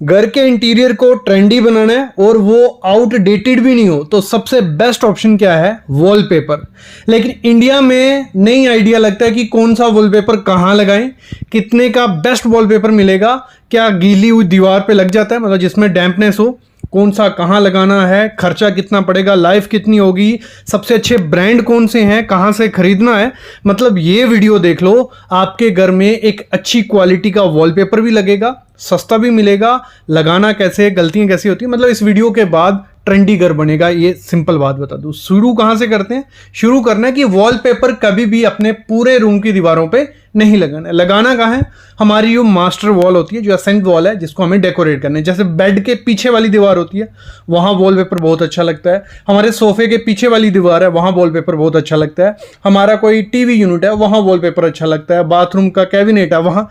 घर के इंटीरियर को ट्रेंडी बनाना है और वो आउटडेटेड भी नहीं हो तो सबसे बेस्ट ऑप्शन क्या है? वॉलपेपर। लेकिन इंडिया में नई आइडिया लगता है कि कौन सा वॉलपेपर कहाँ लगाएं, कितने का बेस्ट वॉलपेपर मिलेगा, क्या गीली हुई दीवार पे लग जाता है, मतलब जिसमें डैम्पनेस हो, कौन सा कहाँ लगाना है, खर्चा कितना पड़ेगा, लाइफ कितनी होगी, सबसे अच्छे ब्रांड कौन से हैं, कहाँ से खरीदना है। मतलब ये वीडियो देख लो, आपके घर में एक अच्छी क्वालिटी का वॉलपेपर भी लगेगा, सस्ता भी मिलेगा, लगाना कैसे, गलतियां कैसी होती है। मतलब इस वीडियो के बाद ट्रेंडी घर बनेगा, ये सिंपल बात बता दूं। शुरू कहां से करते हैं? शुरू करना है कि वॉलपेपर कभी भी अपने पूरे रूम की दीवारों पे नहीं लगाना है। लगाना कहाँ है? हमारी जो मास्टर वॉल होती है, जो असेंट वॉल है, जिसको हमें डेकोरेट करना है। जैसे बेड के पीछे वाली दीवार होती है, वहां वॉलपेपर बहुत अच्छा लगता है। हमारे सोफे के पीछे वाली दीवार है, वहां वॉलपेपर बहुत अच्छा लगता है। हमारा कोई टीवी यूनिट है, वहां वॉलपेपर अच्छा लगता है। बाथरूम का कैबिनेट है, वहां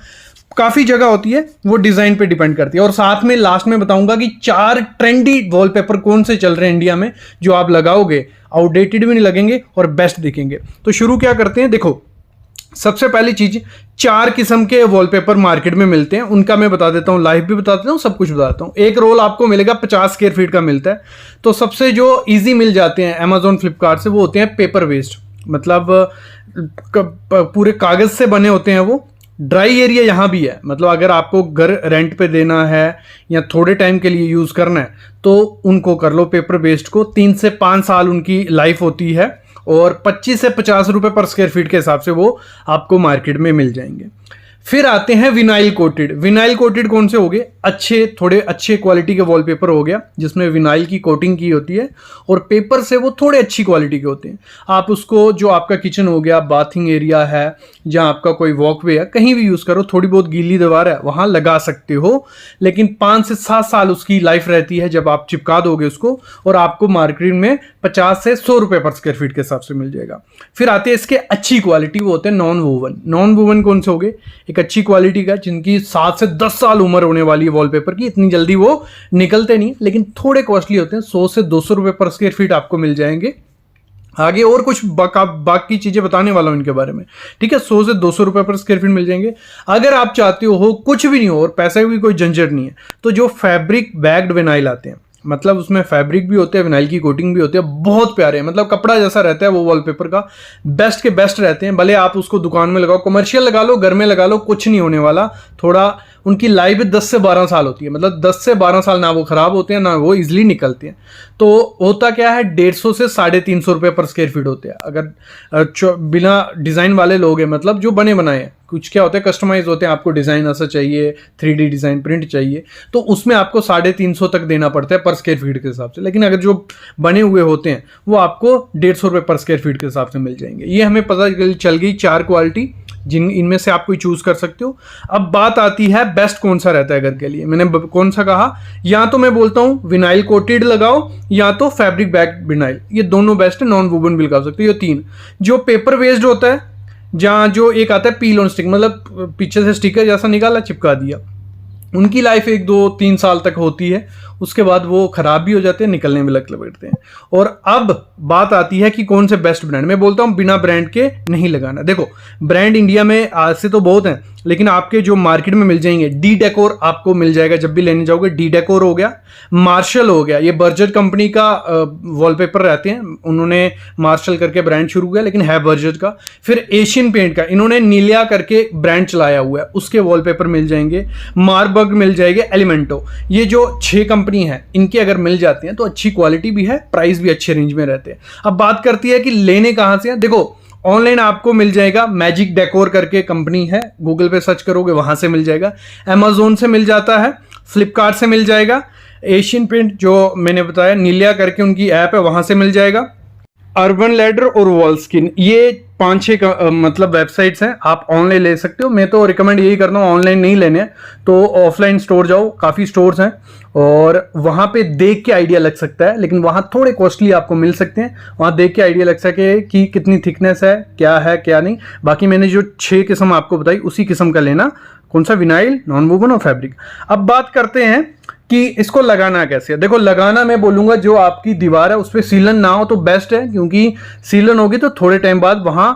काफी जगह होती है, वो डिजाइन पे डिपेंड करती है। और साथ में लास्ट में बताऊंगा कि 4 ट्रेंडी वॉलपेपर कौन से चल रहे हैं इंडिया में, जो आप लगाओगे आउटडेटेड भी नहीं लगेंगे और बेस्ट दिखेंगे। तो शुरू क्या करते हैं, देखो सबसे पहली चीज, 4 किस्म के वॉलपेपर मार्केट में मिलते हैं, उनका मैं बता देता हूं, लाइव भी बता देता हूं, सब कुछ बता देता हूं। एक रोल आपको मिलेगा 50 स्क्वायर फीट का मिलता है। तो सबसे जो इजी मिल जाते हैं अमेजोन फ्लिपकार्ट से, वो होते हैं पेपर वेस्ट, मतलब पूरे कागज से बने होते हैं वो। ड्राई एरिया यहाँ भी है, मतलब अगर आपको घर रेंट पे देना है या थोड़े टाइम के लिए यूज करना है तो उनको कर लो पेपर बेस्ड को। 3 से 5 साल उनकी लाइफ होती है और 25 से 50 रुपए पर स्क्वायर फीट के हिसाब से वो आपको मार्केट में मिल जाएंगे। फिर आते हैं विनाइल कोटेड। विनाइल कोटेड कौन से हो गए? थोड़े अच्छे क्वालिटी के वॉलपेपर हो गया, जिसमें विनाइल की कोटिंग की होती है और पेपर से वो थोड़े अच्छी क्वालिटी के होते हैं। आप उसको, जो आपका किचन हो गया, बाथिंग एरिया है, जहां आपका कोई वॉकवे है, कहीं भी यूज करो, थोड़ी बहुत गीली दीवार है वहां लगा सकते हो। लेकिन 5 से 7 साल उसकी लाइफ रहती है जब आप चिपका दोगे उसको, और आपको मार्केट में 50 से 100 रुपए पर स्क्वायर फीट के हिसाब से मिल जाएगा। फिर आते हैं इसके अच्छी क्वालिटी, वो होते हैं नॉन वोवन। नॉन वोवन कौन से हो गए? एक अच्छी क्वालिटी का, जिनकी 7 से 10 साल उम्र होने वाली है वॉलपेपर की। इतनी जल्दी वो निकलते नहीं, लेकिन थोड़े कॉस्टली होते हैं। 100 से 200 रुपए पर स्क्वायर फीट आपको मिल जाएंगे। आगे और कुछ बाकी चीजें बताने वाला हूं इनके बारे में, ठीक है। 100 से 200 रुपए पर स्क्वायर फीट मिल जाएंगे। अगर आप चाहते हो कुछ भी नहीं हो और पैसे की कोई झंझट नहीं है, तो जो फैब्रिक बैग्ड विनाइल आते हैं, मतलब उसमें फैब्रिक भी होते हैं, विनाइल की कोटिंग भी होती है, बहुत प्यारे हैं, मतलब कपड़ा जैसा रहता है वो वॉलपेपर का, बेस्ट के बेस्ट रहते हैं। भले आप उसको दुकान में लगाओ, कमर्शियल लगा लो, घर में लगा लो, कुछ नहीं होने वाला। थोड़ा उनकी लाइफ 10 से 12 साल होती है, मतलब 10 से 12 साल ना वो खराब होते हैं ना वो इजिली निकलते हैं। तो होता क्या है, 150 से 350 रुपए पर स्क्वायर फीट होते हैं। अगर बिना डिजाइन वाले लोग हैं, मतलब जो बने बनाए हैं, कुछ क्या होता है कस्टमाइज होते हैं, आपको डिजाइन ऐसा चाहिए, 3D डिजाइन प्रिंट चाहिए, तो उसमें आपको 350 तक देना पड़ता है पर स्क्वायर फीट के हिसाब से। लेकिन अगर जो बने हुए होते हैं वो आपको 150 रुपए पर स्क्वायर फीट के हिसाब से मिल जाएंगे। ये हमें पता चल गई 4 क्वालिटी, इनमें से आप कोई चूज कर सकते हो। अब बात आती है बेस्ट कौन सा रहता है घर के लिए। मैंने कौन सा कहा, या तो मैं बोलता हूं विनाइल कोटेड लगाओ या तो फैब्रिक बैग विनाइल, ये दोनों बेस्ट है। नॉन वुवन भी लगा सकते हो, ये 3। जो पेपर बेस्ड होता है, जहां जो एक आता है पील ऑन स्टिक, मतलब पीछे से स्टिकर जैसा निकाला चिपका दिया, उनकी लाइफ 1, 2, 3 साल तक होती है, उसके बाद वो खराब भी हो जाते हैं, निकलने में लगते हैं। और अब बात आती है कि कौन से बेस्ट ब्रांड। मैं बोलता हूं बिना ब्रांड के नहीं लगाना। देखो ब्रांड इंडिया में आज से तो बहुत हैं, लेकिन आपके जो मार्केट में मिल जाएंगे, डी डेकोर आपको मिल जाएगा जब भी लेने जाओगे। डी डेकोर हो गया, मार्शल हो गया, ये बर्जर कंपनी का वॉलपेपर रहते हैं, उन्होंने मार्शल करके ब्रांड शुरू किया, लेकिन है बर्जर का। फिर एशियन पेंट का इन्होंने नीलिया करके ब्रांड चलाया हुआ है, उसके वॉलपेपर मिल जाएंगे। मार्बर्ग मिल जाएंगे, एलिमेंटो, ये जो 6 कंपनी है, इनके अगर मिल जाते हैं तो अच्छी क्वालिटी भी है, प्राइस भी अच्छे रेंज में रहते हैं। अब बात करती है कि लेने कहां से हैं। देखो ऑनलाइन आपको मिल जाएगा, मैजिक डेकोर करके कंपनी है, गूगल पे सर्च करोगे वहां से मिल जाएगा। अमेजोन से मिल जाता है, फ्लिपकार्ट से मिल जाएगा। एशियन पेंट जो मैंने बताया, नीलिया करके उनकी ऐप है, वहां से मिल जाएगा। अर्बन लैडर और वॉलस्किन, ये 5-6 मतलब वेबसाइट्स हैं, आप ऑनलाइन ले सकते हो। मैं तो रिकमेंड यही करता हूँ, ऑनलाइन नहीं लेने तो ऑफलाइन स्टोर जाओ, काफ़ी स्टोर्स हैं और वहाँ पे देख के आइडिया लग सकता है, लेकिन वहाँ थोड़े कॉस्टली आपको मिल सकते हैं। वहाँ देख के आइडिया लग सके कि कितनी थिकनेस है क्या नहीं। बाकी मैंने जो 6 किस्म आपको बताई, उसी किस्म का लेना। कौन सा? विनाइल, नॉन वुवन और फैब्रिक। अब बात करते हैं कि इसको लगाना कैसे है। देखो लगाना मैं बोलूंगा, जो आपकी दीवार है उस पर सीलन ना हो तो बेस्ट है, क्योंकि सीलन होगी तो थोड़े टाइम बाद वहां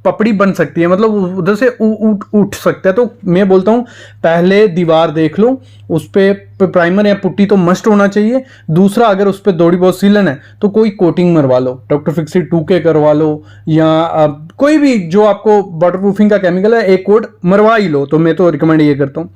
पपड़ी बन सकती है, मतलब उधर से उठ सकता है। तो मैं बोलता हूँ पहले दीवार देख लो, उस पर प्राइमर या पुट्टी तो मस्ट होना चाहिए। दूसरा, अगर उस पर थोड़ी बहुत सीलन है तो कोई कोटिंग मरवा लो, डॉक्टर फिक्सिट 2K करवा लो, या कोई भी जो आपको वाटर प्रूफिंग का केमिकल है एक कोट मरवा ही लो। तो मैं तो रिकमेंड ये करता हूँ।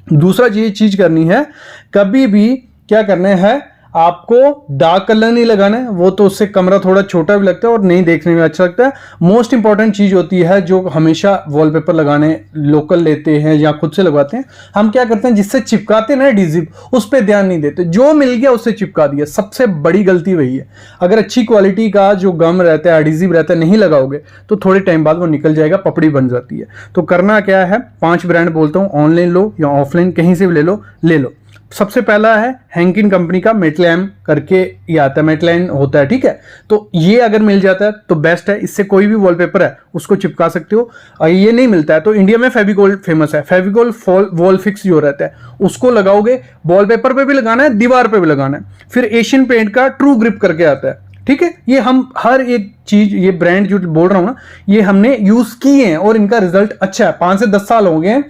दूसरा ये चीज करनी है, कभी भी क्या करना है, आपको डार्क कलर नहीं लगाना है, वो तो उससे कमरा थोड़ा छोटा भी लगता है और नहीं देखने में अच्छा लगता है। मोस्ट इंपॉर्टेंट चीज होती है जो हमेशा वॉलपेपर लगाने लोकल लेते हैं या खुद से लगवाते हैं, हम क्या करते हैं जिससे चिपकाते हैं ना एडहेसिव, उस पर ध्यान नहीं देते, जो मिल गया उससे चिपका दिया। सबसे बड़ी गलती वही है। अगर अच्छी क्वालिटी का जो गम रहता है, एडहेसिव रहता है, नहीं लगाओगे तो थोड़े टाइम बाद वो निकल जाएगा, पपड़ी बन जाती है। तो करना क्या है, 5 ब्रांड बोलता हूं, ऑनलाइन लो या ऑफलाइन कहीं से भी ले लो। सबसे पहला है हैंकिन कंपनी का मेटलैम करके ये आता है, मेटलैम होता है, ठीक है। तो ये अगर मिल जाता है तो बेस्ट है, इससे कोई भी वॉलपेपर है उसको चिपका सकते हो। और ये नहीं मिलता है तो इंडिया में फेविकोल फेमस है, फेविकोल वॉल फिक्स जो रहता है उसको लगाओगे, वॉलपेपर पे भी लगाना है, दीवार पे भी लगाना है। फिर एशियन पेंट का ट्रू ग्रिप करके आता है, ठीक है। ये हम हर एक चीज, ये ब्रांड जो बोल रहा हूं ना, ये हमने यूज किए हैं और इनका रिजल्ट अच्छा है। 5 से 10 साल हो गए हैं,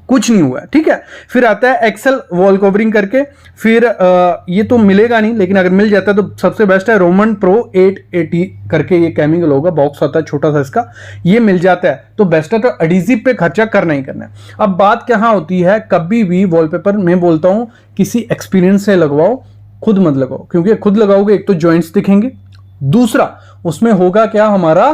कुछ नहीं हुआ है, ठीक है। फिर आता है एक्सेल वॉल कवरिंग करके, फिर ये तो मिलेगा नहीं, लेकिन अगर मिल जाता है तो सबसे बेस्ट है रोमन प्रो 880 करके ये केमिकल होगा, बॉक्स आता है छोटा सा इसका, ये मिल जाता है तो बेस्ट है। तो एडहेसिव पे खर्चा करना ही करना है। अब बात कहां होती है, कभी भी वॉलपेपर मैं बोलता हूं किसी एक्सपीरियंस से लगवाओ, खुद मत लगाओ, क्योंकि खुद लगाओगे एक तो जॉइंट्स दिखेंगे, दूसरा उसमें होगा क्या, हमारा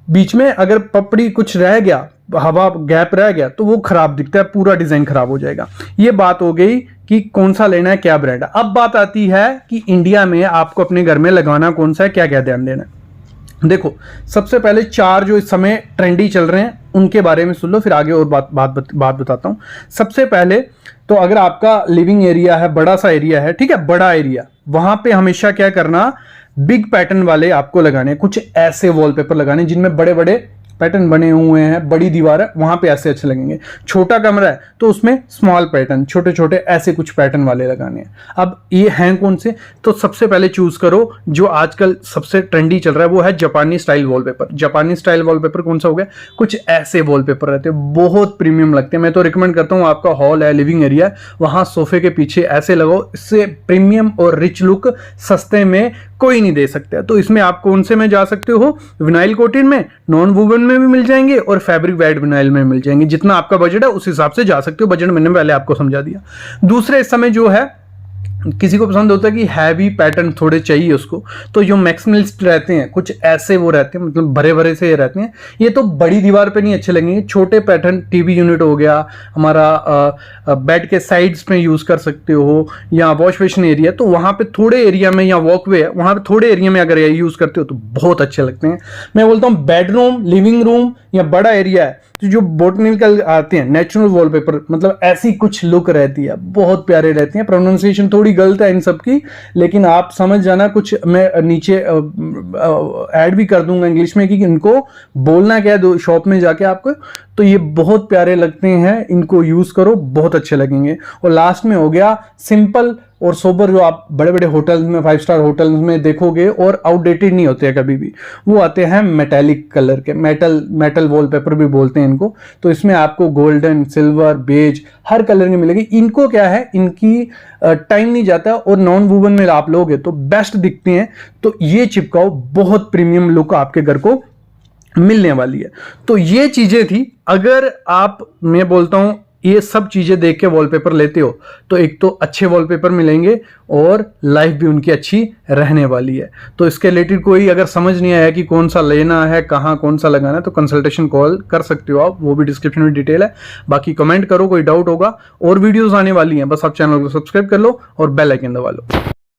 बीच में अगर पपड़ी कुछ रह गया, हवा गैप रह गया तो वो खराब दिखता है, पूरा डिजाइन खराब हो जाएगा। ये बात हो गई कि कौन सा लेना है, क्या ब्रांड है। अब बात आती है कि इंडिया में आपको अपने घर में लगाना कौन सा है, क्या क्या ध्यान देना है। देखो, सबसे पहले 4 जो इस समय ट्रेंडी चल रहे हैं उनके बारे में सुन लो, फिर आगे और बात बताता हूं। सबसे पहले तो अगर आपका लिविंग एरिया है, बड़ा सा एरिया है, ठीक है, बड़ा एरिया, वहां पे हमेशा क्या करना, बिग पैटर्न वाले आपको लगाने, कुछ ऐसे वॉलपेपर लगाने जिनमें बड़े बड़े पैटर्न बने हुए हैं, बड़ी दीवार है, वहां पे ऐसे अच्छे लगेंगे। छोटा कमरा है तो उसमें स्मॉल पैटर्न, छोटे छोटे ऐसे कुछ पैटर्न वाले लगाने हैं। अब ये हैं कौन से, तो सबसे पहले चूज करो जो आजकल सबसे ट्रेंडी चल रहा है, वो है जापानी स्टाइल वॉलपेपर। जापानी स्टाइल वॉलपेपर कौन सा हो गया, कुछ ऐसे वॉलपेपर रहते हैं, बहुत प्रीमियम लगते हैं। मैं तो रिकमेंड करता हूँ, आपका हॉल है, लिविंग एरिया है, वहां सोफे के पीछे ऐसे लगाओ, इससे प्रीमियम और रिच लुक सस्ते में कोई नहीं दे सकता। तो इसमें आप कौन से में जा सकते हो, विनाइल कोटेड में, नॉन वुवन में भी मिल जाएंगे और फैब्रिक वेट विनाइल में मिल जाएंगे। जितना आपका बजट है उस हिसाब से जा सकते हो, बजट मैंने पहले आपको समझा दिया। दूसरे इस समय जो है, किसी को पसंद होता है कि हैवी पैटर्न थोड़े चाहिए उसको, तो जो मैक्सिमलिस्ट रहते हैं कुछ ऐसे वो रहते हैं, मतलब भरे भरे से रहते हैं, ये तो बड़ी दीवार पे नहीं अच्छे लगेंगे। छोटे पैटर्न, टीवी यूनिट हो गया हमारा, बेड के साइड्स में यूज कर सकते हो, या वॉश बेसिन एरिया, तो वहां पे थोड़े एरिया में, या वॉकवे है वहां पे थोड़े एरिया में अगर यूज करते हो तो बहुत अच्छे लगते हैं। मैं बोलता हूँ बेडरूम, लिविंग रूम या बड़ा एरिया है तो जो बोटनिकल आते हैं नेचुरल वॉलपेपर, मतलब ऐसी कुछ लुक रहती है, बहुत प्यारे रहती हैं। प्रोनाउंसिएशन थोड़ी गलत है इन सब की, लेकिन आप समझ जाना, कुछ मैं नीचे ऐड भी कर दूंगा इंग्लिश में कि इनको बोलना क्या है शॉप में जाके आपको, तो ये बहुत प्यारे लगते हैं, इनको यूज करो, बहुत अच्छे लगेंगे। और लास्ट में हो गया सिंपल और सोबर, जो आप बड़े बड़े होटल्स में, 5 स्टार होटल्स में देखोगे और आउटडेटेड नहीं होते हैं कभी भी, वो आते हैं मेटालिक कलर के, मेटल वॉलपेपर भी बोलते हैं इनको। तो इसमें आपको गोल्डन, सिल्वर, बेज हर कलर की मिलेगी। इनको क्या है, इनकी टाइम नहीं जाता और नॉन वुवन में आप लोगे तो बेस्ट दिखते हैं। तो ये चिपकाओ, बहुत प्रीमियम लुक आपके घर को मिलने वाली है। तो ये चीजें थी। अगर आप, मैं बोलता हूं, ये सब चीजें देख के वॉलपेपर लेते हो तो एक तो अच्छे वॉलपेपर मिलेंगे और लाइफ भी उनकी अच्छी रहने वाली है। तो इसके रिलेटेड कोई अगर समझ नहीं आया कि कौन सा लेना है, कहाँ कौन सा लगाना है, तो कंसल्टेशन कॉल कर सकते हो आप, वो भी डिस्क्रिप्शन में डिटेल है। बाकी कमेंट करो, कोई डाउट होगा, और वीडियोस आने वाली हैं, बस आप चैनल को सब्सक्राइब कर लो और बेल आइकन दबा लो।